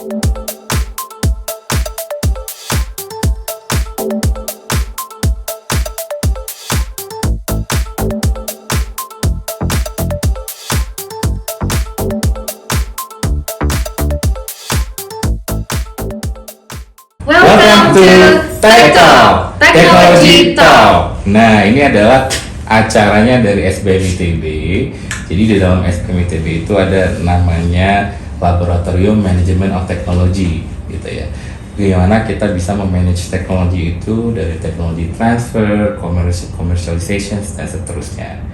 Welcome to Tech Talk, Technology Talk. Nah, ini adalah acaranya dari SBM ITB. Jadi di dalam SBM ITB itu ada namanya Laboratorium Management of Technology, gitu ya. Bagaimana kita bisa memanage teknologi itu dari teknologi transfer, commercialization, dan seterusnya.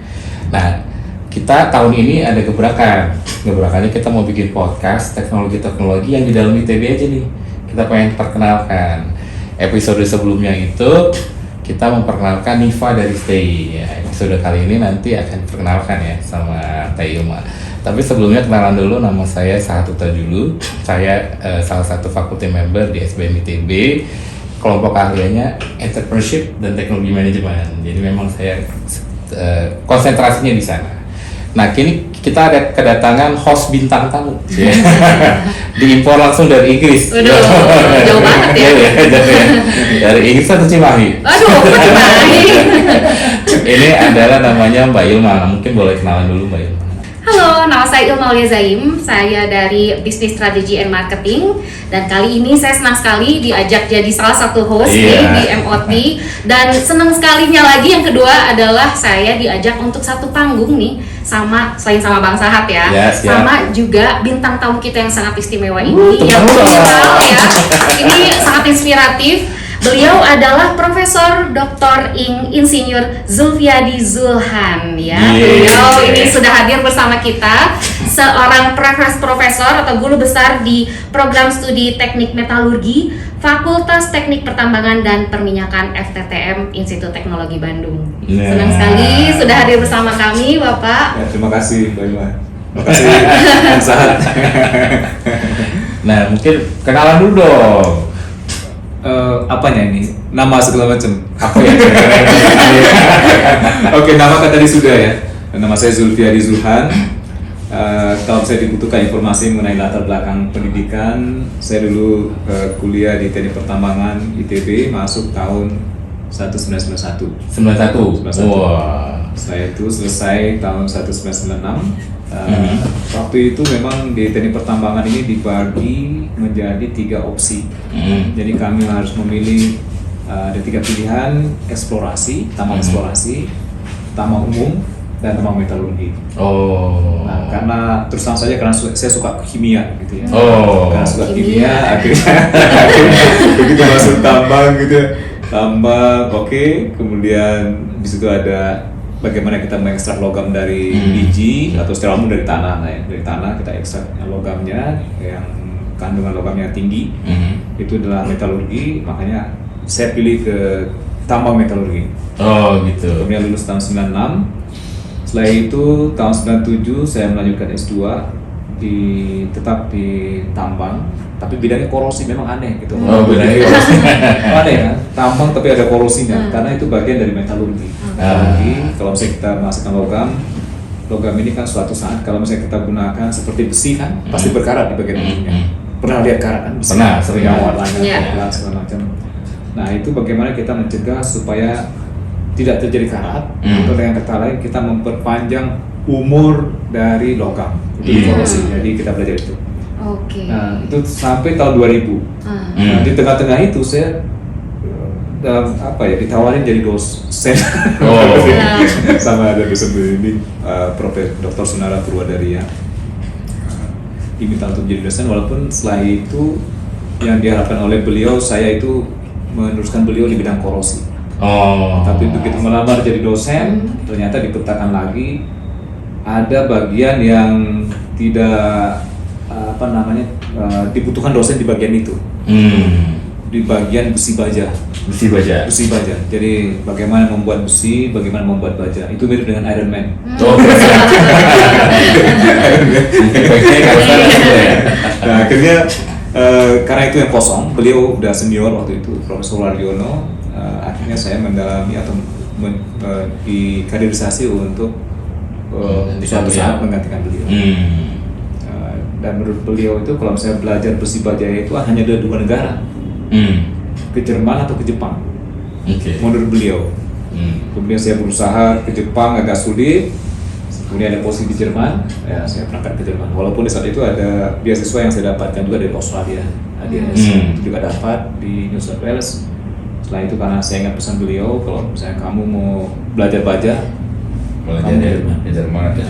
Nah, kita tahun ini ada gebrakan. Gebrakannya kita mau bikin podcast teknologi-teknologi yang di dalam ITB aja nih. Kita pengen perkenalkan. Episode sebelumnya itu kita memperkenalkan Niva dari STI ya. Episode kali ini nanti akan perkenalkan ya sama Teh Ilma. Tapi sebelumnya kenalan dulu, nama saya Sahat Utajulu. Saya salah satu fakulty member di SBM ITB. Kelompok ahlinya Entrepreneurship dan Teknologi Manajemen. Jadi memang saya konsentrasinya di sana. Nah, kini kita ada kedatangan host bintang tamu, diimpor langsung dari Inggris. Waduh, jauh banget ya. Dari Inggris atau Cimahi? Aduh, Cimahi. Ini adalah namanya Mbak Ilma. Mungkin boleh kenalan dulu Mbak Ilma. Halo, nama saya Ilma Aulia Zaim. Saya dari Business Strategy and Marketing. Dan kali ini saya senang sekali diajak jadi salah satu host nih di MOT. Dan senang sekalinya lagi yang kedua adalah saya diajak untuk satu panggung nih selain sama Bang Sahat ya, sama juga bintang tamu kita yang sangat istimewa ini yang viral ya. Ini sangat inspiratif. Beliau adalah Profesor Dr. Insinyur Zulfiadi Zulhan ya. Beliau ini sudah hadir bersama kita, seorang profesor atau guru besar di Program Studi Teknik Metalurgi Fakultas Teknik Pertambangan dan Perminyakan FTTM Institut Teknologi Bandung. Senang sekali sudah hadir bersama kami, Bapak. Ya, terima kasih, Mbak Ilma. Terima kasih, Bang Sahat. Nah, mungkin kenalan dulu dong. Apanya ini? Nama segala macam. Apa ya? Oke, nama kan tadi sudah ya. Nama saya Zulfiadi Zulhan. Kalau saya dibutuhkan informasi mengenai latar belakang pendidikan, saya dulu kuliah di Teknik Pertambangan ITB, masuk tahun 1991. 91. Wah. Saya itu selesai tahun 1996. Waktu itu memang di Teknik Pertambangan ini dibagi menjadi 3 opsi. Jadi kami harus memilih ada 3 pilihan: eksplorasi, tambang eksplorasi, tambang umum, dan tambang metalurgi. Nah, karena terus terang saja karena saya suka kimia gitu ya. Karena suka kimia, akhirnya begitu masuk tambang gitu. Tambang, oke. Kemudian di situ ada bagaimana kita mengekstrak logam dari biji atau secara umum dari tanah. Nah, ya. Dari tanah kita ekstrak logamnya yang kandungan logamnya tinggi. Itu adalah metalurgi, makanya saya pilih ke tambang metalurgi. Oh, gitu. Kemudian lulus tahun 96. Setelah itu tahun 97 saya melanjutkan S2 tetap di tambang, tapi bidangnya korosi, memang aneh gitu. Bidangnya korosi. Aneh kan? Tambang tapi ada korosinya, karena itu bagian dari metalurgi. Metalurgi, kalau misalnya kita menghasilkan logam ini kan suatu saat kalau misalnya kita gunakan seperti besi kan, pasti berkarat di bagian ujungnya. Pernah lihat karat kan? Besi. Pernah, sering warnanya, segala macam. Nah, itu bagaimana kita mencegah supaya tidak terjadi karat, atau dengan kata lain kita memperpanjang umur dari logam itu korosi. Jadi kita belajar itu. Nah, itu sampai tahun 2000. Nah, di tengah-tengah itu saya ditawarin jadi dosen. Sama ada dosen ini Profesor Dr. Sunara Purwadaria. Diminta untuk jadi dosen, walaupun setelah itu yang diharapkan oleh beliau saya itu meneruskan beliau di bidang korosi. Tapi begitu melamar jadi dosen, ternyata dipetakan lagi ada bagian yang tidak dibutuhkan dosen di bagian itu. Di bagian besi baja. Jadi bagaimana membuat besi, bagaimana membuat baja. Itu mirip dengan Iron Man. Nah, akhirnya karena itu yang kosong, beliau udah senior waktu itu, Profesor Wardiono. Akhirnya saya mendalami atau dikaderisasi untuk suatu saat menggantikan beliau. dan menurut beliau itu kalau misalnya belajar besi baja itu hanya ada 2 negara, ke Jerman atau ke Jepang. Menurut beliau. Kemudian saya berusaha ke Jepang agak sulit, kemudian ada posisi di Jerman, ya saya berangkat ke Jerman. Walaupun di saat itu ada beasiswa yang saya dapatkan juga dari Australia, itu juga dapat di New South Wales. Setelah itu karena saya ingat pesan beliau, kalau misalnya kamu mau belajar baja, belajar di Jerman atau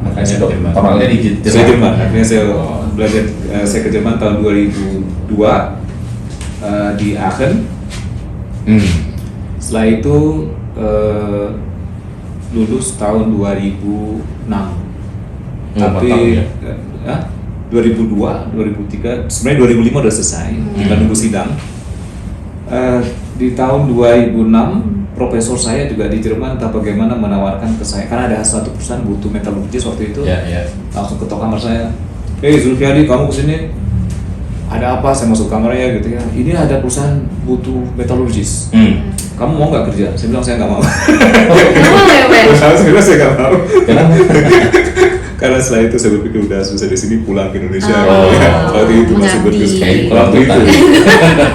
makanya doktoralnya di Jerman. Saya Jerman, akhirnya saya belajar, saya ke Jerman tahun 2002 di Aachen. Setelah itu lulus tahun 2006. Tapi 2002, 2003, sebenarnya 2005 udah selesai, tinggal nunggu sidang. Di tahun 2006 profesor saya juga di Jerman entah bagaimana menawarkan ke saya, karena ada satu perusahaan butuh metalurgis waktu itu, langsung ketok kamar saya, Zulfiadi kamu kesini, ada apa? Saya masuk kamarnya gitu ya, ini ada perusahaan butuh metalurgis, kamu mau nggak kerja? Saya bilang saya nggak mau. Sebenarnya saya nggak mau. Karena setelah itu saya berpikir udah selesai di sini, pulang ke Indonesia. Waktu itu masih berpikir waktu itu.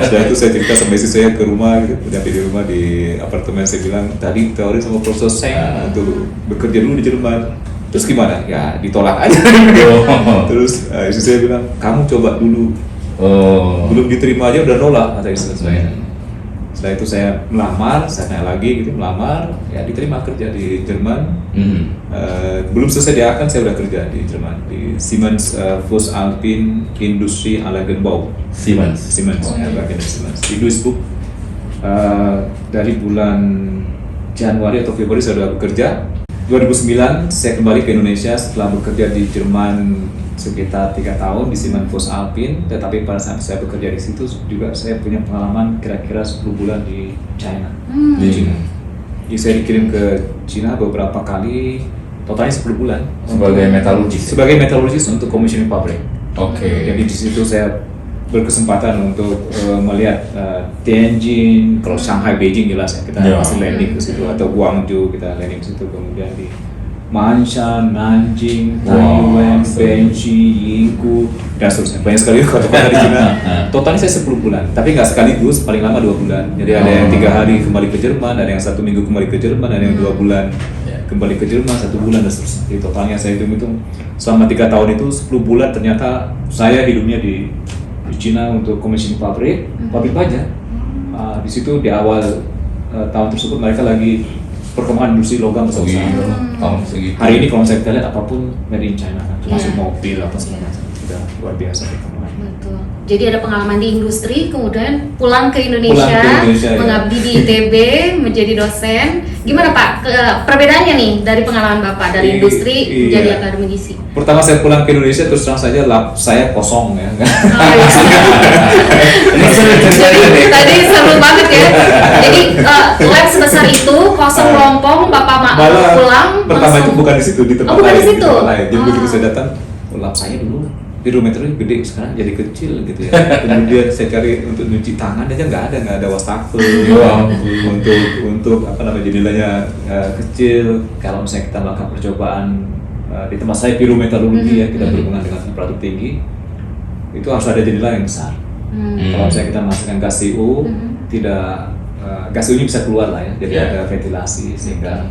Setelah itu saya cerita sama istri saya ke rumah, gitu. Nyampe di rumah di apartemen, saya bilang tadi teori sama profesor saya untuk bekerja dulu di Jerman. Terus gimana? Ya ditolak aja. Terus istri saya bilang kamu coba dulu. Belum diterima aja udah nolak, kata istri saya. Setelah itu saya melamar, saya tanya lagi gitu, melamar, ya diterima kerja di Jerman. Belum selesai di Aachen, saya udah kerja di Jerman di Siemens voestalpine Industrie Anlagenbau. Siemens, ya, bagian dari Siemens di Duisburg. Dari bulan Januari atau Februari saya sudah bekerja. 2009 saya kembali ke Indonesia setelah bekerja di Jerman sekitar 3 tahun di Siemens voestalpine, tetapi pada saat saya bekerja di situ juga saya punya pengalaman kira-kira 10 bulan di China. Di China. Jadi saya dikirim ke China beberapa kali, totalnya 10 bulan. Sebagai metalurgis. Sebagai metalurgis untuk commissioning pabrik. Jadi di situ saya berkesempatan untuk melihat Tianjin, kalau Shanghai, Beijing jelas ya kita masih landing ke situ, atau Guangzhou kita landing ke situ, kemudian di Ma'anshan, Nanjing, Taiyuan, Benxi, Yinggu, dan seterusnya. Banyak sekali kota-kota di China. Totalnya saya 10 bulan, tapi nggak sekaligus, paling lama 2 bulan. Jadi ada yang 3 hari kembali ke Jerman, ada yang 1 minggu kembali ke Jerman, ada yang 2 bulan kembali ke Jerman, 1 bulan, dan seterusnya. Jadi totalnya saya hitung-hitung selama 3 tahun itu 10 bulan ternyata saya hidupnya di China untuk commissioning pabrik baja. Di situ di awal tahun tersebut mereka lagi perkembangan industri logam besar-besaran. Hari ini kalau saya lihat apapun made in China, termasuk mobil apa segala macam, sudah luar biasa perkembangan. Betul. Jadi ada pengalaman di industri, kemudian pulang ke Indonesia, mengabdi di ITB, menjadi dosen. Gimana Pak? Perbedaannya nih dari pengalaman Bapak dari industri menjadi akademisi? Pertama saya pulang ke Indonesia, terus terang saja lab saya kosong ya. Tadi seru banget ya. Jadi lab sebesar itu kosong lompong, Bapak pulang. Pertama itu bukan di situ, di tempat lain. Bukan di situ. Jadi begitu saya datang, lab saya dulu hidrometernya gede, sekarang jadi kecil gitu ya. Kemudian saya cari untuk nyuci tangan aja nggak ada wastafel. Untuk apa namanya, jendelanya kecil. Kalau misalnya kita melakukan percobaan di tempat saya pirometalurgi ya, kita berhubungan dengan temperatur tinggi, itu harus ada jendela yang besar. Kalau misalnya kita masukkan gas CO, tidak gas CO-nya bisa keluar lah ya, jadi ada ventilasi sehingga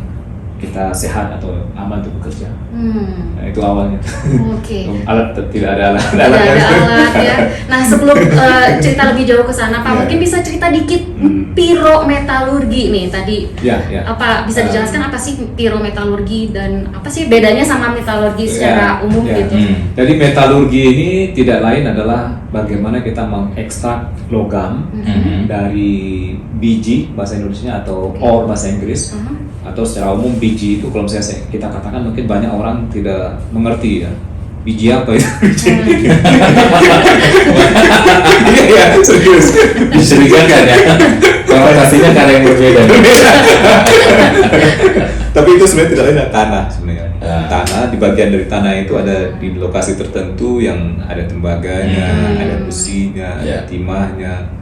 kita sehat atau aman untuk bekerja. Nah, itu awalnya. Alat tidak ada alat. Tidak ada alat ya. Nah sebelum cerita lebih jauh ke sana, Pak mungkin bisa cerita dikit pirometalurgi nih tadi. Apa bisa dijelaskan apa sih pirometalurgi dan apa sih bedanya sama metalurgi secara umum gitu? Jadi metalurgi ini tidak lain adalah bagaimana kita mengekstrak logam dari biji bahasa Indonesia atau ore bahasa Inggris. Atau secara umum biji itu kalau misalnya kita katakan mungkin banyak orang tidak mengerti ya, biji apa ya? Iya serius. Diserigakan ya. Konotasinya karena yang berbeda. Tapi itu sebenarnya tidak lain adalah tanah sebenarnya. Tanah, di bagian dari tanah itu ada di lokasi tertentu yang ada tembaganya, ada besinya, ada timahnya,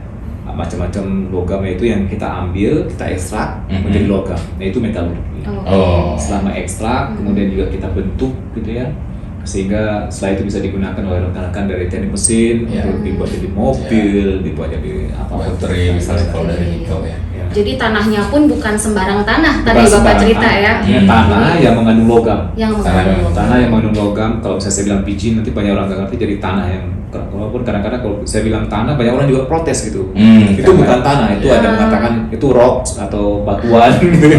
macam-macam logamnya itu yang kita ambil, kita ekstrak menjadi logam. Nah itu metalurgi. Selama ekstrak, kemudian juga kita bentuk gitu ya, sehingga setelah itu bisa digunakan oleh rekan-rekan dari teknik mesin untuk dibuat jadi mobil, dibuat jadi baterai misalnya kalau dari nikel ya. Jadi tanahnya pun bukan sembarang tanah tadi Bukan Bapak sembarang cerita tanah. ya. Tanah yang mengandung logam. Tanah Yang mengandung logam. Kalau misalnya saya bilang biji, nanti banyak orang nggak ngerti jadi tanah yang. Walaupun kadang-kadang kalau saya bilang tanah, banyak orang juga protes gitu. Itu bukan tanah, itu ada mengatakan itu rocks atau batuan. Gitu.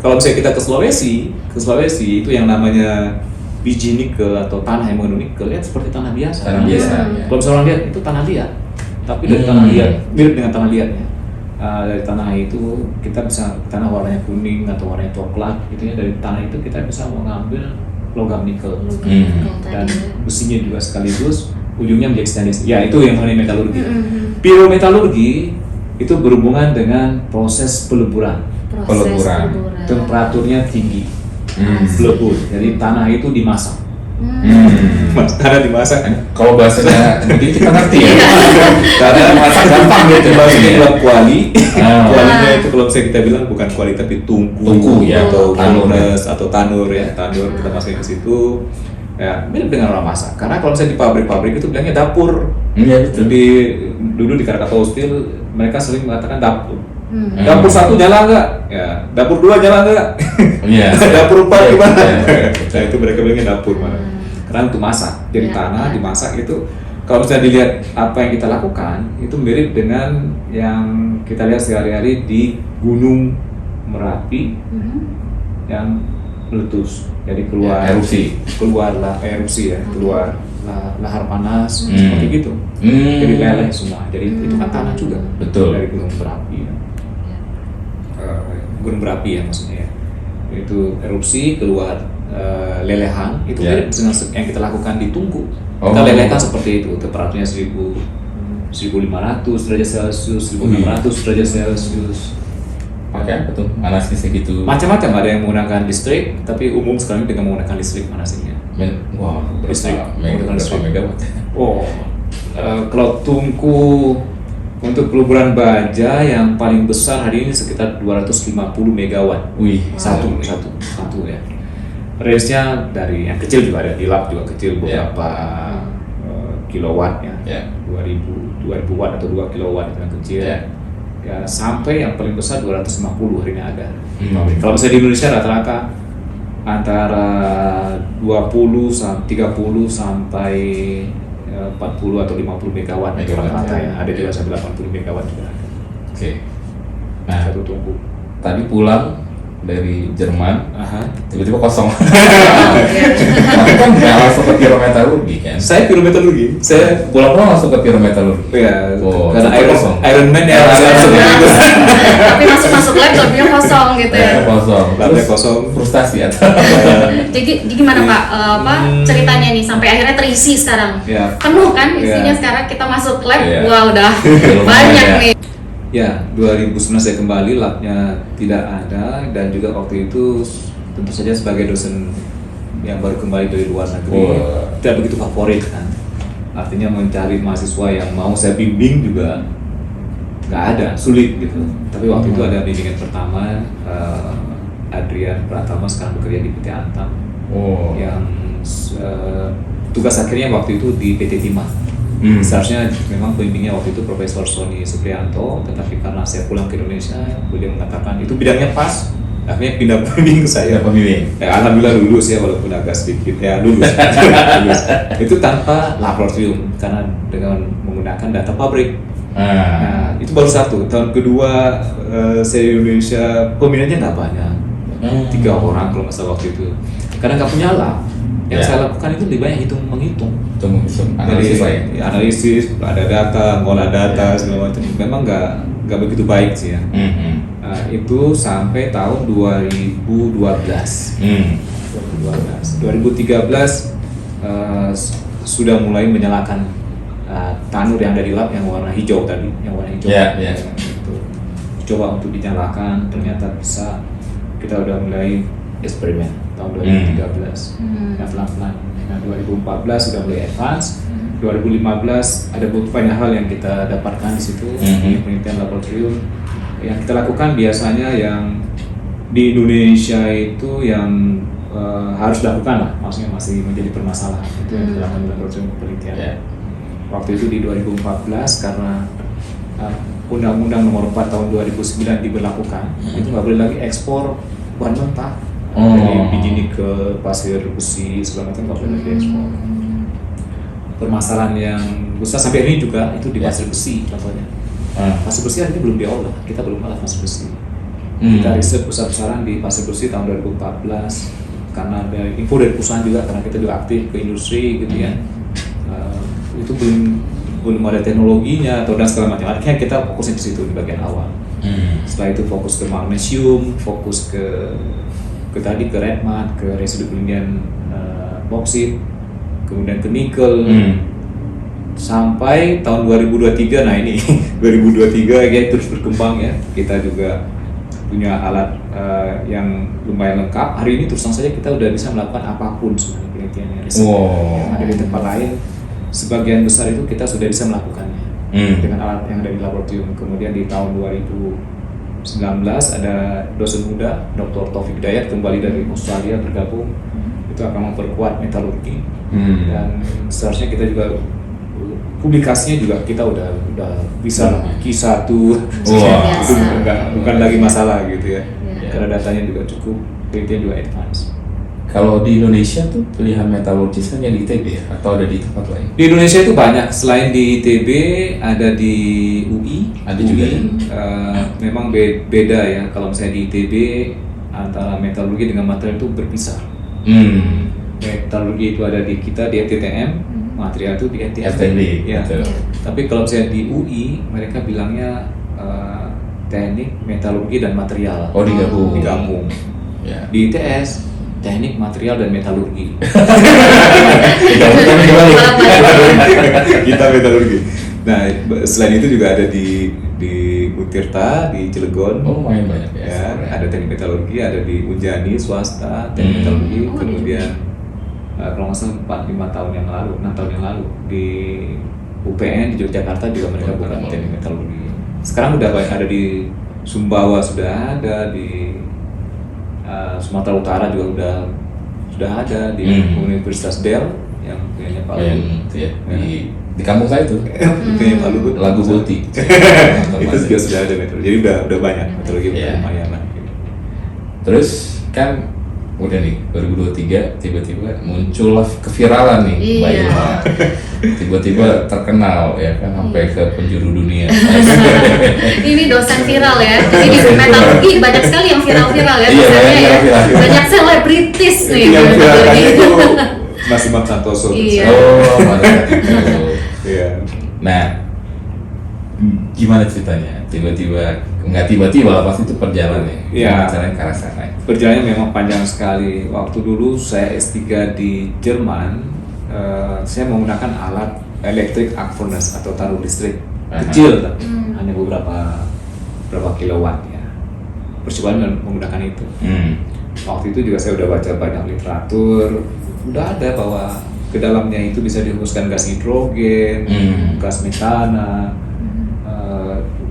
Kalau misalnya kita ke Sulawesi itu yang namanya biji nikel atau tanah yang mengandung nikel lihat seperti tanah biasa. Kalau misalnya orang lihat itu tanah liat, tapi dari tanah liat mirip dengan tanah liatnya. Dari tanah itu kita bisa tanah warnanya kuning atau warnanya coklat, gitu ya. Dari tanah itu kita bisa mengambil logam nikel dan besinya juga sekaligus ujungnya menjadi stainless. Ya itu yang mengenai metalurgi. Pirometalurgi itu berhubungan dengan proses peleburan. Temperaturnya tinggi, pelebur. Jadi tanah itu dimasak. Tanah dimasak. Kalau bahasanya mungkin kita ngerti ya. Karena masak gampang gitu. Bahasanya buat kuali. Kualinya itu kalau misalnya kita bilang bukan kuali tapi tungku ya, atau furnace atau tanur ya. Tanur kita masukin ke situ. Ya, mirip dengan orang masak. Karena kalau misalnya di pabrik-pabrik itu bilangnya dapur. Jadi dulu di Krakatau Steel mereka sering mengatakan dapur. Dapur 1 nyala nggak? Ya, dapur 2 nyala nggak? Dapur 4 gimana? Nah itu mereka bilangnya dapur mana? Karena untuk masak. Jadi tanah dimasak itu. Kalau misalnya dilihat apa yang kita lakukan, itu mirip dengan yang kita lihat sehari-hari di Gunung Merapi yang meletus. Jadi keluar erupsi ya, keluar lahar panas seperti gitu. Jadi leleh semua. Jadi itu kan tanah juga. Betul. Dari gunung berapi ya. Gunung berapi ya maksudnya ya. Itu erupsi keluar lelehan itu mirip dengan yang kita lakukan di tungku. Kita lelehkan seperti itu, temperaturnya 1500 derajat Celcius, 1600 derajat Celcius. Pakai apa tuh manasnya segitu? Macam-macam, ada yang menggunakan listrik, tapi umum sekarang dengan menggunakan listrik manasnya. Listrik berapa megawatt? Kalau tungku untuk peleburan baja yang paling besar hari ini sekitar 250 megawatt. Satu ya. Range-nya dari yang kecil juga ada, di lab juga kecil beberapa kilowatt ya. 2000 watt atau 2 kilowatt itu yang kecil. Ya, sampai yang paling besar 250 hari ini ada. Kalau misalnya di Indonesia rata-rata antara 30 sampai 40 atau 50 megawatt itu rata-rata ya. Ada juga sampai 80 megawatt juga ada. Nah, satu tungku. Tadi pulang dari Jerman, tiba-tiba kosong. Tapi kan nggak langsung ke pirometalurgi kan? Saya pirometalurgi. Saya pulang-pulang langsung ke pirometalurgi. Iya. Karena Iron Man ya. Tapi masuk lab labnya kosong gitu ya. Labnya kosong. Frustasi atau? Jadi gimana Pak? Ceritanya nih sampai akhirnya terisi sekarang. Penuh kan isinya sekarang kita masuk lab. Wah udah banyak nih. Ya, 2019 saya kembali, labnya tidak ada, dan juga waktu itu tentu saja sebagai dosen yang baru kembali dari luar negeri tidak begitu favorit kan. Artinya mencari mahasiswa yang mau saya bimbing juga nggak ada, sulit gitu. Tapi waktu itu ada bimbingan pertama, Adrian Pratama sekarang bekerja di PT Antam, yang tugas akhirnya waktu itu di PT Timah. Seharusnya memang pembimbingnya waktu itu Profesor Sony Supriyanto, tetapi karena saya pulang ke Indonesia, beliau mengatakan itu bidangnya pas, akhirnya pindah pembimbing ke saya. Alhamdulillah lulus ya, walaupun agak sedikit ya lulus. Itu tanpa laboratorium karena dengan menggunakan data pabrik. Nah, itu baru satu. Tahun kedua saya di Indonesia peminatnya nggak banyak, 3 orang kalau nggak salah waktu itu. Karena nggak punya lab. Yang saya lakukan itu lebih banyak menghitung, analisis, ada data, ngolah data segala macam. Memang nggak begitu baik sih ya. Itu sampai tahun 2012. 2013 sudah mulai menyalakan tanur yang ada di lab yang warna hijau tadi, Itu coba untuk dinyalakan, ternyata bisa. Kita udah mulai eksperimen tahun 2013, pelan-pelan. Nah 2014 sudah mulai advance, 2015 ada banyak hal yang kita dapatkan di situ di penelitian laboratorium. Yang kita lakukan biasanya yang di Indonesia itu yang harus dilakukan lah, maksudnya masih menjadi permasalahan itu yang dilakukan dalam laboratorium penelitian. Waktu itu di 2014 karena Undang-Undang Nomor 4 Tahun 2009 diberlakukan, itu nggak boleh lagi ekspor bahan mentah dari biji nikel, pasir, besi, segala macam nggak boleh lagi ekspor. Permasalahan yang besar sampai ini juga itu di pasir besi contohnya. Pasir besi ini belum diolah, kita belum olah pasir besi. Kita riset besar-besaran di pasir besi tahun 2014 karena ada info dari perusahaan juga, karena kita juga aktif ke industri gitu ya. Itu belum ada teknologinya atau dan segala macam. Akhirnya kita fokusnya di situ di bagian awal. Setelah itu fokus ke magnesium, fokus ke tadi ke red mud, ke residu kemudian boksit, kemudian ke nikel. Sampai tahun 2023, nah ini 2023 ya terus berkembang ya. Kita juga punya alat yang lumayan lengkap. Hari ini terus saja kita udah bisa melakukan apapun sebenarnya penelitiannya. Yang ada di tempat lain, sebagian besar itu kita sudah bisa melakukannya dengan alat yang ada di laboratorium. Kemudian di tahun 2019 ada dosen muda, Dr. Taufik Hidayat kembali dari Australia bergabung. Itu akan memperkuat metalurgi dan seharusnya kita juga publikasinya juga kita udah bisa Q1 bukan lagi masalah gitu ya. Karena datanya juga cukup, penelitian juga advance. Kalau di Indonesia tuh pilihan metalurgis hanya di ITB ya? Atau ada di tempat lain? Di Indonesia itu banyak, selain di ITB ada di UI. Ada juga ya? Memang beda ya, kalau misalnya di ITB antara metalurgi dengan material itu berpisah. Metalurgi itu ada di kita di FTTM, material itu di FTB. Ya. Tapi kalau misalnya di UI mereka bilangnya teknik, metalurgi dan material. Oh, digabung. Ya. Di ITS teknik, material dan metalurgi. Kita metalurgi. Nah, selain itu juga ada di Utirta, di Cilegon. Oh, lumayan banyak ya. Ada teknik metalurgi, ada di Unjani swasta teknik metalurgi. Kemudian kalau nggak salah 4-5 tahun yang lalu, 6 tahun yang lalu di UPN di Yogyakarta juga mereka buka teknik metalurgi. Sekarang udah banyak, ada di Sumbawa sudah ada, di Sumatera Utara juga sudah ada, di Universitas Del yang punyanya Pak Luhut. Ya, di kampung saya tuh. Punya Pak Luhut. Lagu Bulti. Itu juga sudah ada metalurgi. Jadi udah banyak metalurgi, lumayan lah. Terus kan udah nih 2023 tiba-tiba muncullah keviralan nih Mbak Ilma. Tiba-tiba terkenal ya kan sampai ke penjuru dunia. Ini dosen viral ya. Jadi di metalurgi banyak sekali yang viral-viral ya. Iya, Banyak selebritis nih. Yang viralkan itu Mas Imam Santoso. Iya. Oh, mantap. Iya. Nah, gimana ceritanya? Tiba-tiba, nggak tiba-tiba, pasti itu perjalanan ya? Perjalanan ke arah sana. Perjalanannya memang panjang sekali. Waktu dulu saya S3 di Jerman, saya menggunakan alat electric arc furnace atau taruh listrik kecil, hanya beberapa kilowatt ya. Percobaan menggunakan itu. Waktu itu juga saya udah baca banyak literatur, udah ada bahwa ke dalamnya itu bisa dihembuskan gas hidrogen, gas metana.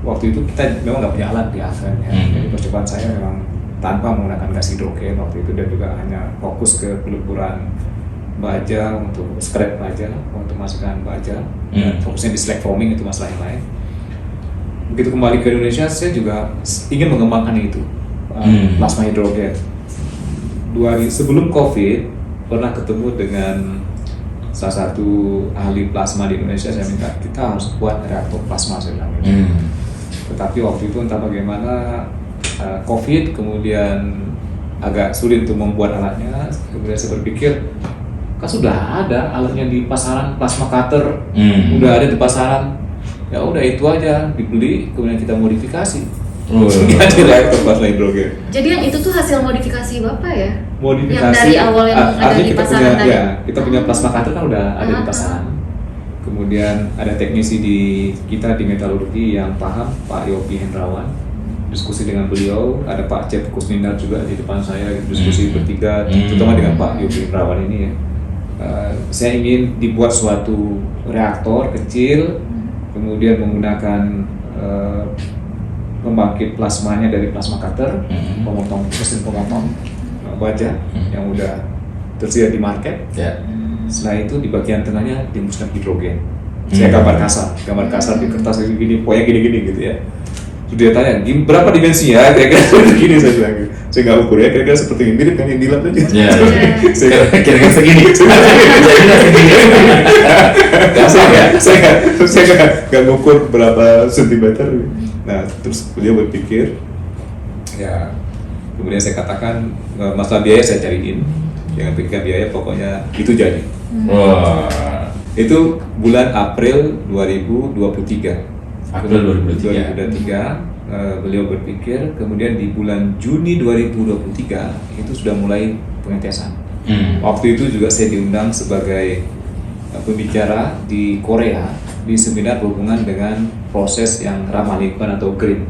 Waktu itu kita memang nggak punya alat di Aven ya. Jadi percobaan saya memang tanpa menggunakan gas hidrogen waktu itu, dan juga hanya fokus ke peluburan baja untuk scrap baja, untuk masukkan baja, dan fokusnya di slag forming, itu masalah yang lain. Begitu kembali ke Indonesia, saya juga ingin mengembangkan itu, plasma hidrogen. 2 hari sebelum COVID pernah ketemu dengan salah satu ahli plasma di Indonesia. Saya minta kita harus buat reaktor plasma, saya bilang gitu. Tetapi waktu itu entah bagaimana COVID kemudian agak sulit untuk membuat alatnya. Kemudian saya berpikir, kan sudah ada alatnya di pasaran, plasma cutter udah ada di pasaran, ya udah itu aja dibeli, kemudian kita modifikasi. Jadi reaktor plasma hidrogen. Jadi yang itu tuh hasil modifikasi Bapak ya? Modifikasi. Yang dari awal yang ada di pasaran tadi. Ya, kita punya plasma cutter kan udah ada di pasaran. Kemudian ada teknisi di kita di metalurgi yang paham, Pak Yopi Hendrawan. Diskusi dengan beliau, ada Pak Cep Kusnindar juga di depan saya, diskusi bertiga, terutama dengan Pak Yopi Hendrawan ini ya. Saya ingin dibuat suatu reaktor kecil, kemudian menggunakan pembangkit plasmanya dari plasma cutter, mesin pemotong baja yang udah tersedia di market. Ya. Setelah itu di bagian tengahnya dihembuskan hidrogen. Saya gambar kasar di kertas gini, pokoknya gini-gini gitu ya. Terus dia tanya, berapa dimensinya? Kira-kira gini saya bilang. Saya nggak ukur ya, kira-kira seperti ini, mirip kan yang di lab aja. Ya. Saya Kira-kira segini. Saya nggak ngukur berapa sentimeter. Nah, terus beliau berpikir, ya kemudian saya katakan masalah biaya saya cariin, jangan pikirkan biaya, pokoknya itu jadi. Wah. Itu bulan April 2023. April 2023. Beliau berpikir, kemudian di bulan Juni 2023 itu sudah mulai pengetesan. Waktu itu juga saya diundang sebagai pembicara di Korea di seminar berhubungan dengan proses yang ramah lingkungan atau green,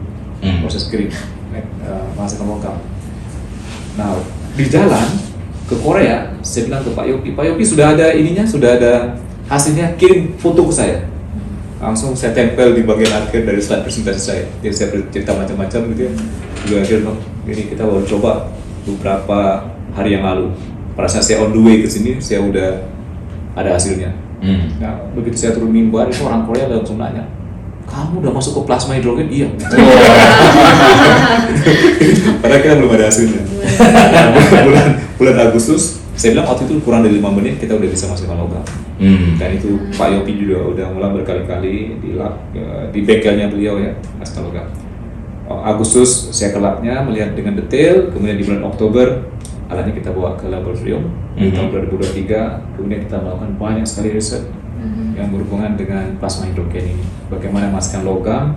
proses green, menghasilkan logam. Nah, di jalan ke Korea, saya bilang ke Pak Yopi sudah ada ininya, sudah ada hasilnya, kirim foto ke saya. Langsung saya tempel di bagian akhir dari slide presentasi saya. Jadi saya cerita macam-macam gitu ya. Juga akhirnya ini kita baru coba beberapa hari yang lalu. Pada saat saya on the way ke sini, saya udah ada hasilnya. Nah, begitu saya turun mimbar, itu orang Korea langsung nanya, kamu udah masuk ke plasma hidrogen? Iya. Padahal kita belum ada hasilnya. bulan Agustus, saya bilang waktu itu kurang dari 5 menit kita udah bisa masukkan logam. Dan itu Pak Yopi juga udah mulai berkali-kali di lab, di bengkelnya beliau ya, masukkan logam. Agustus saya ke labnya melihat dengan detail, kemudian di bulan Oktober alatnya kita bawa ke laboratorium. Di tahun 2023 kemudian kita melakukan banyak sekali riset yang berhubungan dengan plasma hidrogen ini, bagaimana menghasilkan logam,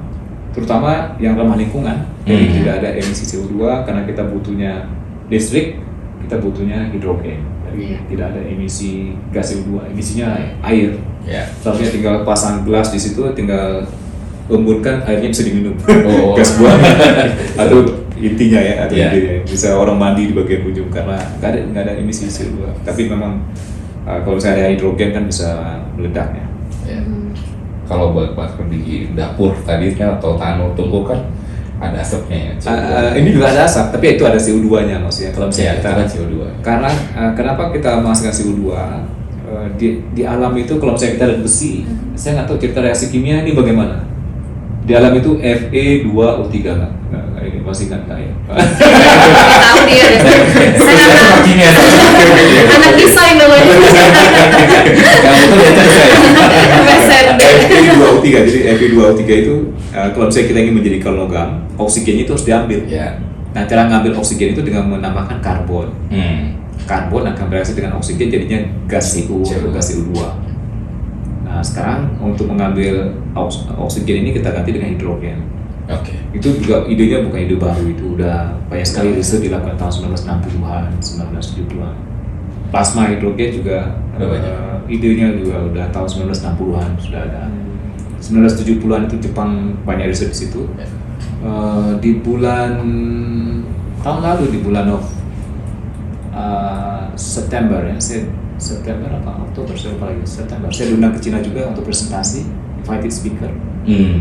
terutama yang ramah lingkungan, jadi tidak ada emisi CO2 karena kita butuhnya listrik, kita butuhnya hidrogen, jadi tidak ada emisi gas CO2, emisinya air. Seharusnya tinggal pasang gelas di situ, tinggal embunkan, airnya bisa diminum. Gas buah atau intinya ya, atau intinya bisa orang mandi di bagian ujung karena nggak ada emisi CO2. Tapi memang kalau misalnya ada hidrogen kan bisa meledaknya. Kalau buat di dapur tadi kan atau tanu tungku kan ada asapnya ya. Ini juga ada asap, tapi itu ada CO2-nya maksudnya. Kalau misalnya kita CO2. Karena kenapa kita menghasilkan CO2 di alam itu, kalau misalnya kita ada besi, saya nggak tahu cerita reaksi kimia ini bagaimana. Di alam itu Fe2O3 nggak? Nah, ini masih nggak ya. Tahu dia deh. Saya anak desain dulu. Fe2O3, jadi Fe2O3 itu kalau misalnya kita ingin menjadikan logam, oksigennya itu harus diambil. Nah, cara ngambil oksigen itu dengan menambahkan karbon. Karbon akan bereaksi dengan oksigen jadinya gas CO atau gas CO2. Nah, sekarang untuk mengambil oksigen ini kita ganti dengan hidrogen. Itu juga idenya bukan ide baru, itu udah banyak sekali riset dilakukan tahun 1960-an, 1970-an. Plasma hidrogen juga idenya juga udah tahun 1960-an sudah ada. 1970-an itu Jepang banyak riset di situ. Di bulan tahun lalu di bulan September ya, September apa Oktober, saya lupa lagi, September. Saya diundang ke Cina juga untuk presentasi, invited speaker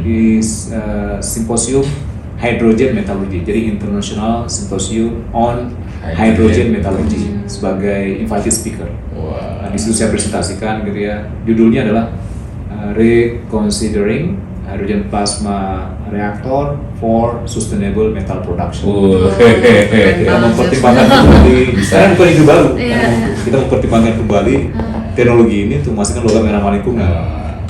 di Symposium Hydrogen Metallurgy, jadi International Symposium on Hydrogen Metallurgy sebagai invited speaker. Di situ saya presentasikan gitu ya. Judulnya adalah Reconsidering Hydrogen Plasma Reactor for Sustainable Metal Production. Kita mempertimbangkan kembali, karena bukan ide baru. Kita mempertimbangkan kembali teknologi ini untuk menghasilkan logam yang ramah lingkungan.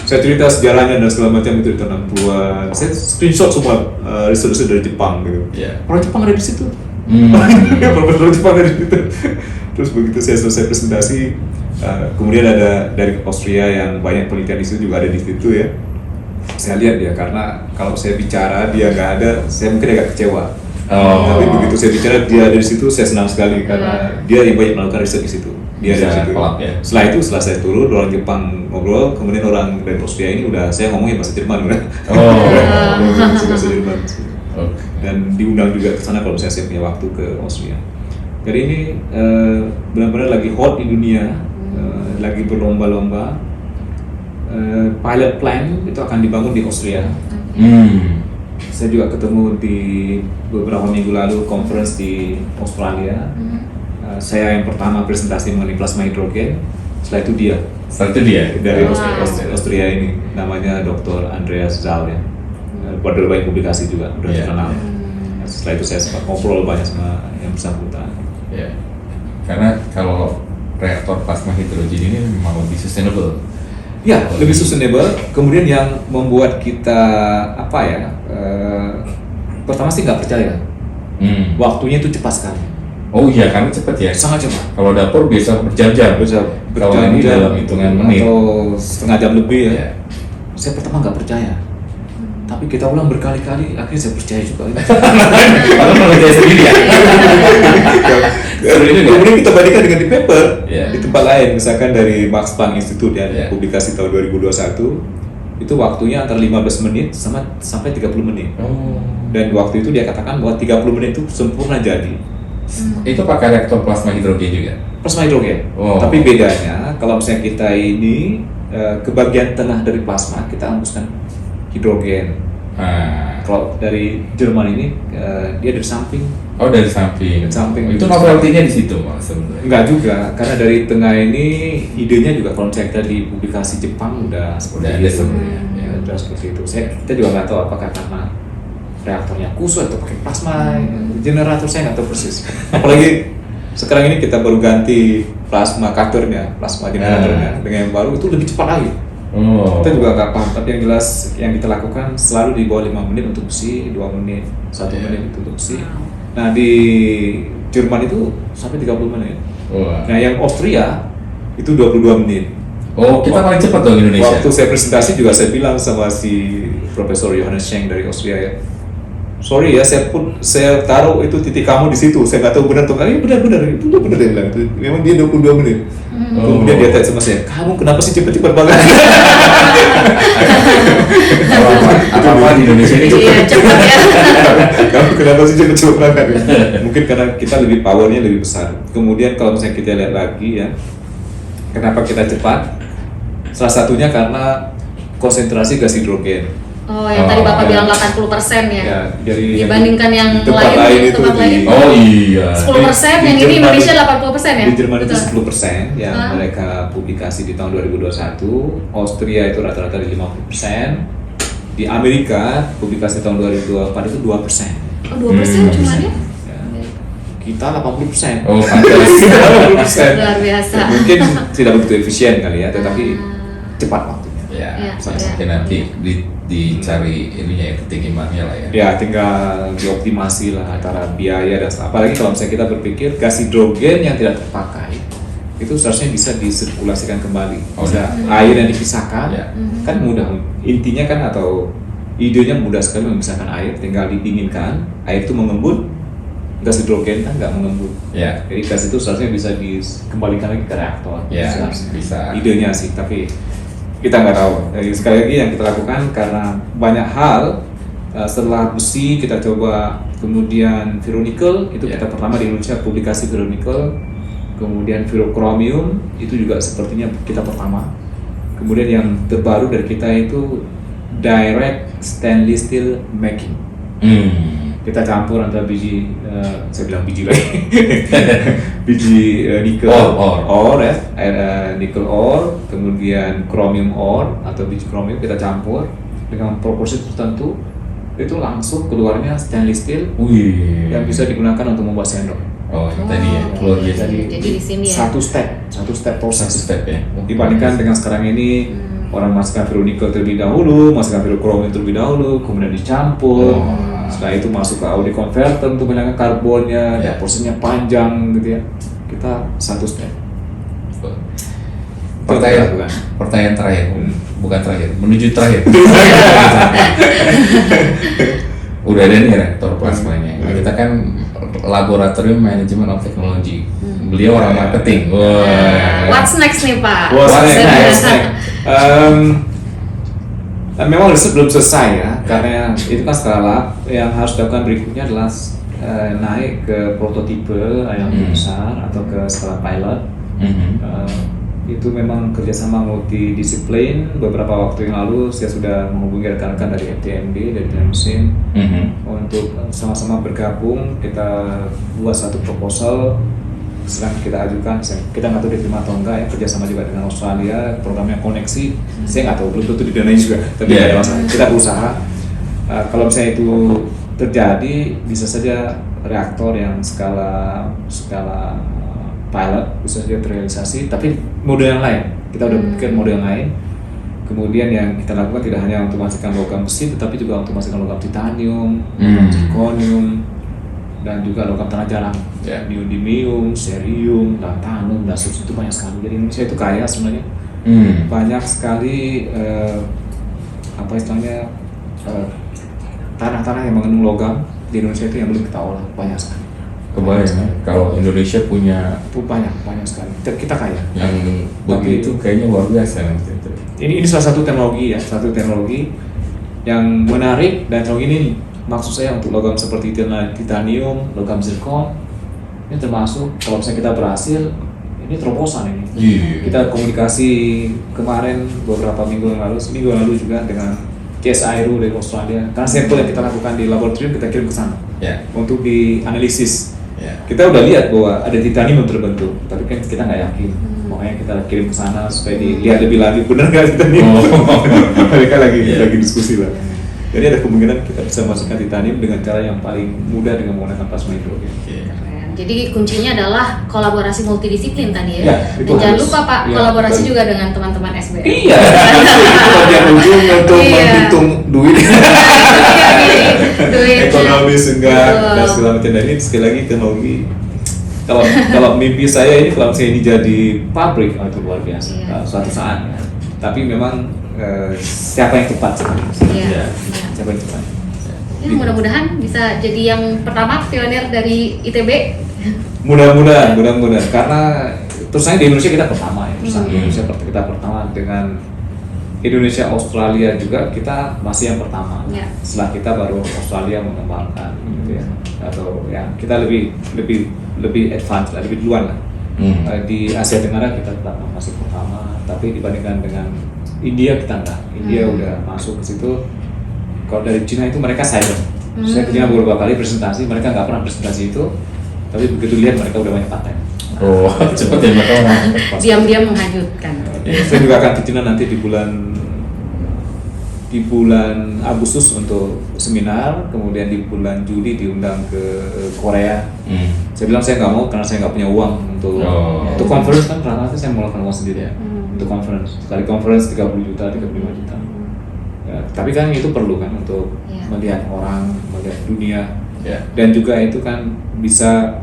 Saya cerita sejarahnya dan segala macam itu di tahun 60-an. Saya screenshot semua riset-riset dari Jepang gitu. Orang Jepang ada di situ. Orang Jepang ada di situ. Terus begitu saya selesai presentasi, kemudian ada dari Austria yang banyak penelitian di situ juga ada di situ ya. Saya lihat dia, karena kalau saya bicara dia nggak ada, saya mungkin agak kecewa. Tapi begitu saya bicara dia ada di situ, saya senang sekali karena dia yang banyak melakukan riset di situ. Dia ada di situ. Setelah itu, setelah saya turun, orang Jepang ngobrol, kemudian orang dari Austria ini udah saya ngomongin bahasa Jerman udah. Bahasa Jerman. Dan diundang juga ke sana kalau saya punya waktu ke Austria. Jadi ini benar-benar lagi hot di dunia, lagi berlomba-lomba. Pilot plant itu akan dibangun di Austria. Saya juga ketemu di beberapa minggu lalu conference di Australia. saya yang pertama presentasi mengenai plasma hidrogen. Setelah itu dia dari Austria ini, namanya Dr. Andreas Zahl ya. Buat banyak publikasi juga, udah terkenal. Setelah itu saya sempat ngobrol banyak sama yang bersangkutan. Ya. Karena kalau reaktor plasma hidrogen ini memang lebih sustainable. Ya, lebih sustainable. Kemudian yang membuat kita pertama sih nggak percaya. Waktunya itu cepat sekali. Oh iya, karena cepat ya. Sangat cepat. Kalau dapur biasa berjam-jam. Kalau ini dalam hitungan menit atau setengah jam lebih ya. Saya pertama nggak percaya. Tapi kita ulang berkali-kali, akhirnya saya percaya juga. Kalau percaya sendiri ya. Kemudian kita bandingkan dengan di paper di tempat lain, misalkan dari Max Planck Institute ya, publikasi tahun 2021, itu waktunya antara 15 menit sampai 30 menit. Dan waktu itu dia katakan bahwa 30 menit itu sempurna jadi. Itu pakai reaktor plasma hidrogen juga? Plasma hidrogen. Tapi bedanya, kalau misalnya kita ini ke bagian tengah dari plasma, kita hembuskan hidrogen. Kalau dari Jerman ini dia dari samping. Oh, dari samping. Itu novelty-nya di situ Mas sebenarnya. Enggak juga, karena dari tengah ini idenya juga kalau kita di publikasi Jepang udah seperti ada itu. sebenarnya. Ya, udah seperti itu. Kita juga nggak tahu apakah karena reaktornya khusus atau pakai plasma generator, saya nggak tahu persis. Apalagi sekarang ini kita baru ganti plasma cutter-nya, plasma generatornya dengan yang baru, itu lebih cepat lagi. Kita juga nggak paham, tapi yang jelas yang kita lakukan selalu di bawah 5 menit untuk besi, 2 menit, 1 menit untuk besi. Nah di Jerman itu sampai 30 menit. Nah yang Austria itu 22 menit. Oh, kita paling cepat dong Indonesia. Waktu saya presentasi juga saya bilang sama si Profesor Johannes Schenk dari Austria ya, sorry ya, saya taruh itu titik kamu di situ, saya nggak tahu benar atau enggak. Benar dia bilang itu. Memang dia 22 menit. Kemudian dia tanya sama saya, kamu kenapa sih cepet-cepet banget? Apa di Indonesia ini cepat ya. Kamu kenapa sih cepet-cepet banget? Mungkin karena kita lebih powernya lebih besar. Kemudian kalau misalnya kita lihat lagi ya, kenapa kita cepat? Salah satunya karena konsentrasi gas hidrogen. Oh, yang tadi Bapak bilang 80% ya. Ya, dari dibandingkan yang tempat lain itu lain. Oh iya. 10%, yang ini Indonesia 80% ya. Di Jerman itu 10% yang mereka publikasi di tahun 2021, Austria itu rata-rata di 50%. Di Amerika publikasi tahun 2024 itu 2%. Oh, 2% cuma ya? Kita 80%. Oh, pantas. 80%. Luar biasa. Mungkin tidak begitu efisien kali ya, tetapi cepat waktunya. Ya, sampai nanti dicari ininya ya, ketinggiannya lah ya. Ya, tinggal dioptimasi lah antara biaya dan apalagi kalau misalnya kita berpikir gas hidrogen yang tidak terpakai itu seharusnya bisa disirkulasikan kembali. Air yang dipisahkan kan mudah. Intinya kan atau idenya mudah sekali memisahkan air, tinggal didinginkan, air itu mengembun. Gas hidrogen kan nggak mengembun. Jadi gas itu seharusnya bisa dikembalikan lagi ke reaktor. Bisa. Idenya sih, tapi kita nggak tahu. Jadi sekali lagi yang kita lakukan karena banyak hal, setelah besi kita coba, kemudian ferronikel itu kita pertama di Indonesia publikasi ferronikel, kemudian ferrokromium itu juga sepertinya kita pertama, kemudian yang terbaru dari kita itu direct stainless steel making. Kita campur antara biji, saya bilang biji lagi, biji nikel ore ya, nikel ore, kemudian chromium ore atau biji chromium kita campur dengan proporsi tertentu, itu langsung keluarnya stainless steel yang bisa digunakan untuk membuat sendok. Tadi ya, keluar jadi di sini ya. Satu step proses. Ya. Dibandingkan dengan sekarang ini orang masukkan ferronikel terlebih dahulu, masukkan ferrochromium terlebih dahulu, kemudian dicampur. Setelah itu masuk ke Audi converter untuk menghilangkan karbonnya, prosesnya panjang gitu ya. Kita satu step. Pertanyaan terakhir, bukan terakhir, menuju terakhir. Udah ada nih reaktor plasmanya. Kita kan laboratorium manajemen of teknologi. Beliau orang marketing. What's next nih Pak? Memang riset belum selesai ya, karena itu kan skala. Yang harus dilakukan berikutnya adalah naik ke prototipe yang lebih besar atau ke skala pilot. Itu memang kerjasama multidisiplin. Beberapa waktu yang lalu saya sudah menghubungi rekan-rekan dari FTMD, dari Mesin untuk sama-sama bergabung. Kita buat satu proposal sedang kita ajukan, kita nggak tahu diterima atau enggak ya, kerjasama juga dengan Australia, programnya koneksi, saya nggak tahu, belum tentu didanai juga, tapi nggak ada masalah, kita berusaha. Kalau misalnya itu terjadi, bisa saja reaktor yang skala pilot bisa saja terrealisasi, tapi mode yang lain, kita udah pikir mode yang lain. Kemudian yang kita lakukan tidak hanya untuk menghasilkan logam besi, tetapi juga untuk menghasilkan logam titanium, zirconium, dan juga logam tanah jarang, neodymium, cerium, lanthanum, dan itu banyak sekali. Jadi Indonesia itu kaya sebenarnya, banyak sekali apa istilahnya tanah-tanah yang mengandung logam di Indonesia itu yang belum kita olah, banyak sekali. Kebayang kalau Indonesia punya banyak sekali. Kita kaya. Yang begitu kayaknya luar biasa. Ini salah satu teknologi ya, satu teknologi yang menarik, dan teknologi ini maksud saya untuk logam seperti titanium, logam zircon, ini termasuk kalau misalnya kita berhasil, ini terobosan ini. Kita komunikasi kemarin beberapa minggu yang lalu juga dengan CSIRO dari Australia, karena sampel yang kita lakukan di laboratorium kita kirim ke sana untuk dianalisis. Kita udah lihat bahwa ada titanium yang terbentuk, tapi kan kita nggak yakin. Makanya kita kirim ke sana supaya dilihat lebih lagi benar nggak titanium. Mereka lagi diskusi lah. Jadi ada kemungkinan kita bisa masukkan titanium dengan cara yang paling mudah dengan menggunakan plasma hidrogen. Jadi kuncinya adalah kolaborasi multidisiplin tadi ya. Dan jangan harus. lupa Pak, kolaborasi juga dengan teman-teman SBM. Iya, itu bagian ujung untuk menghitung duit. Ekonomis enggak dan segala macam. Dan ini sekali lagi teknologi. Kalau mimpi saya ini kalau saya ini jadi pabrik, itu luar biasa suatu saat. Tapi memang siapa yang tepat sebenarnya? Siapa yang tepat? Ya, mudah-mudahan bisa jadi yang pertama pionir dari ITB. Mudah-mudahan karena terus saya di Indonesia kita pertama ya. Di Indonesia kita pertama, dengan Indonesia Australia juga kita masih yang pertama. Setelah kita baru Australia mengembangkan gitu ya. Atau ya kita lebih advance lah, lebih duluan lah. Di Asia Tenggara kita tetap masih pertama, tapi dibandingkan dengan India kita enggak. India udah masuk ke situ. Kalau dari Cina itu mereka silent. Saya ke Cina beberapa kali presentasi, mereka nggak pernah presentasi itu, tapi begitu lihat mereka udah banyak paten. Cepet ya mereka orang. Diam-diam menghanyutkan. Saya juga akan ke Cina nanti di bulan Agustus untuk seminar, kemudian di bulan Juli diundang ke Korea. Saya bilang saya nggak mau karena saya nggak punya uang untuk conference kan, rata-rata saya mengeluarkan uang sendiri ya. Untuk conference, sekali conference 30 juta, 35 juta. Ya, tapi kan itu perlu kan untuk melihat orang, melihat dunia, dan juga itu kan bisa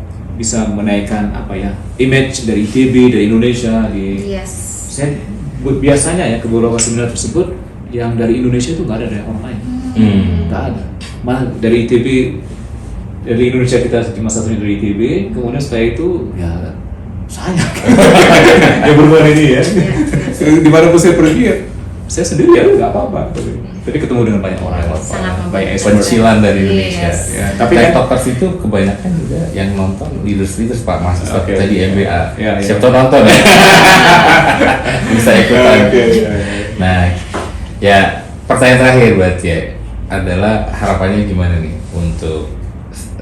menaikkan apa ya, image dari ITB, dari Indonesia. Saya biasanya ya ke beberapa seminar tersebut yang dari Indonesia itu nggak ada dari orang lain, nggak ada. Malah dari ITB, dari Indonesia kita cuma satu dari ITB, kemudian setelah itu ya saya yang berbuat ini ya. Dimanapun saya pergi ya, saya sendiri ya nggak apa-apa. Jadi ketemu dengan banyak orang, banyak pencilan dari Indonesia. Tapi kan Talkers itu kebanyakan juga yang nonton leaders Pak, mahasiswa kita di MBA. Siapa tahu nonton ya. Bisa ikutan. Nah, ya pertanyaan terakhir buat ya adalah harapannya gimana nih untuk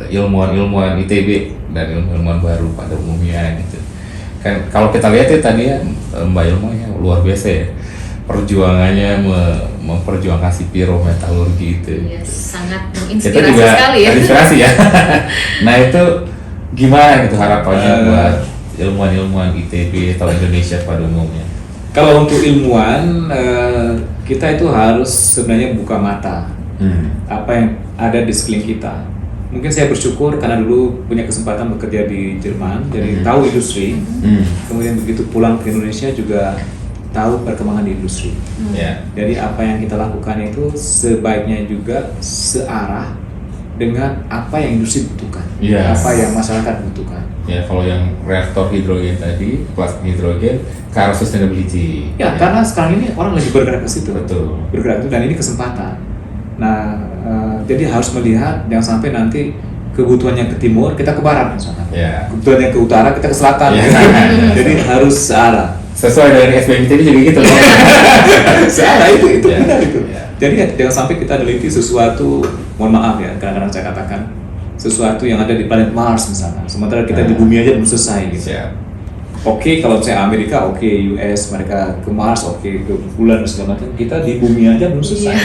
ilmuwan ITB dan ilmuwan baru pada umumnya gitu. Kan kalau kita lihat ya tadi ya Mbak Ilma ya luar biasa ya. Perjuangannya memperjuangkan si pirometalurgi itu. Sangat menginspirasi sekali ya. Inspirasi ya. Nah itu gimana gitu harapannya buat ilmuwan ITB atau Indonesia pada umumnya? Kalau untuk ilmuwan, kita itu harus sebenarnya buka mata apa yang ada di sekeliling kita. Mungkin saya bersyukur karena dulu punya kesempatan bekerja di Jerman, jadi tahu industri. Kemudian begitu pulang ke Indonesia juga tahu perkembangan di industri. Jadi apa yang kita lakukan itu sebaiknya juga searah dengan apa yang industri butuhkan, apa yang masyarakat butuhkan. Ya kalau yang reaktor hidrogen tadi, plastik hidrogen, ke arah sustainability. Karena sekarang ini orang lagi bergerak ke situ. Betul. Bergerak itu dan ini kesempatan. Nah, jadi harus melihat jangan sampai nanti kebutuhannya ke timur kita ke barat misalnya. Kebutuhannya ke utara kita ke selatan. Jadi harus searah. Sesuai dari SBM juga gitu. Searah itu benar itu. Jadi jangan sampai kita neliti sesuatu, mohon maaf ya, kadang-kadang saya katakan sesuatu yang ada di planet Mars misalnya. Sementara kita di bumi aja belum selesai gitu. Siap. Oke, kalau misalnya Amerika, oke, US, mereka ke Mars, oke, ke bulan dan segala macam. Kita di bumi aja belum selesai.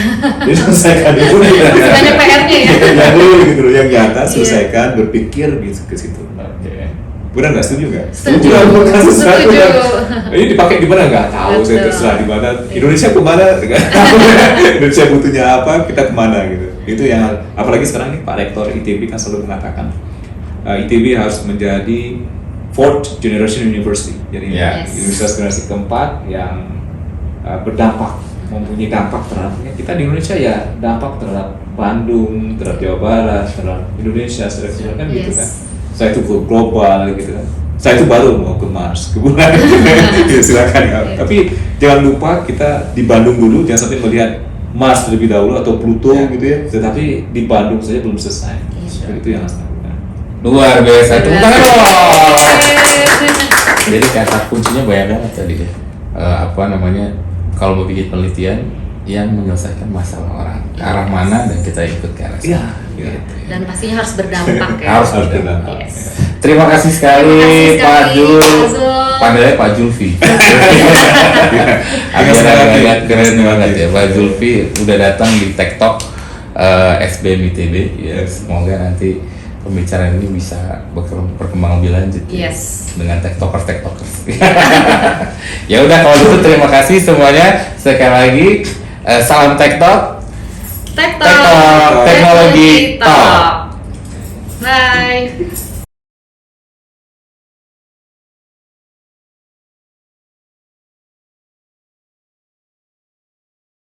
Jadi selesaikan dulu. Banyak PR-nya ya. Yang dulu gitu loh, yang nyata selesaikan, berpikir gitu ke situ. Oke. Benar nggak setuju nggak? Setuju. Bukan sesuatu Setuju. yang ini dipakai di mana nggak tahu. Saya Betul. terserah di mana. Indonesia kemana? Nggak tahu. Indonesia butuhnya apa? Kita kemana gitu. Itu yang apalagi sekarang ini Pak Rektor ITB kan selalu mengatakan ITB harus menjadi fourth generation university. Jadi Yes. universitas generasi keempat yang berdampak, mempunyai dampak terhadap kita di Indonesia ya, dampak terhadap Bandung, terhadap Jawa Barat, terhadap Indonesia, terhadap kan gitu kan. Saya itu ke global gitu kan. Saya itu baru mau ke Mars, ke bulan. Ya, silakan ya. Tapi jangan lupa kita di Bandung dulu, jangan sampai melihat Mars terlebih dahulu atau Pluto gitu ya. Tetapi di Bandung saja belum selesai. Itu yang harus dilakukan. Luar biasa. Tepuk tangan dong. Jadi kata kuncinya banyak banget tadi ya. Apa namanya? Kalau mau bikin penelitian yang menyelesaikan masalah orang, ke arah mana dan kita ikut ke arah sana. Iya, iya. Gitu ya. Dan pastinya harus berdampak ya. Harus Harus berdampak. berdampak. Yes. Terima kasih sekali, Terima kasih Pak sekali, Jul. Pak Zul. Panggilnya Pak Julfi. Agak Agak keren semangat. banget ya, Pak Julfi udah datang di TikTok SBM ITB. Ya, semoga nanti pembicaraan ini bisa berkembang lebih lanjut ya, Yes. dengan tiktokers. Ya udah kalau gitu terima kasih semuanya sekali lagi. Salam TikTok. TikTok. TikTok teknologi talk.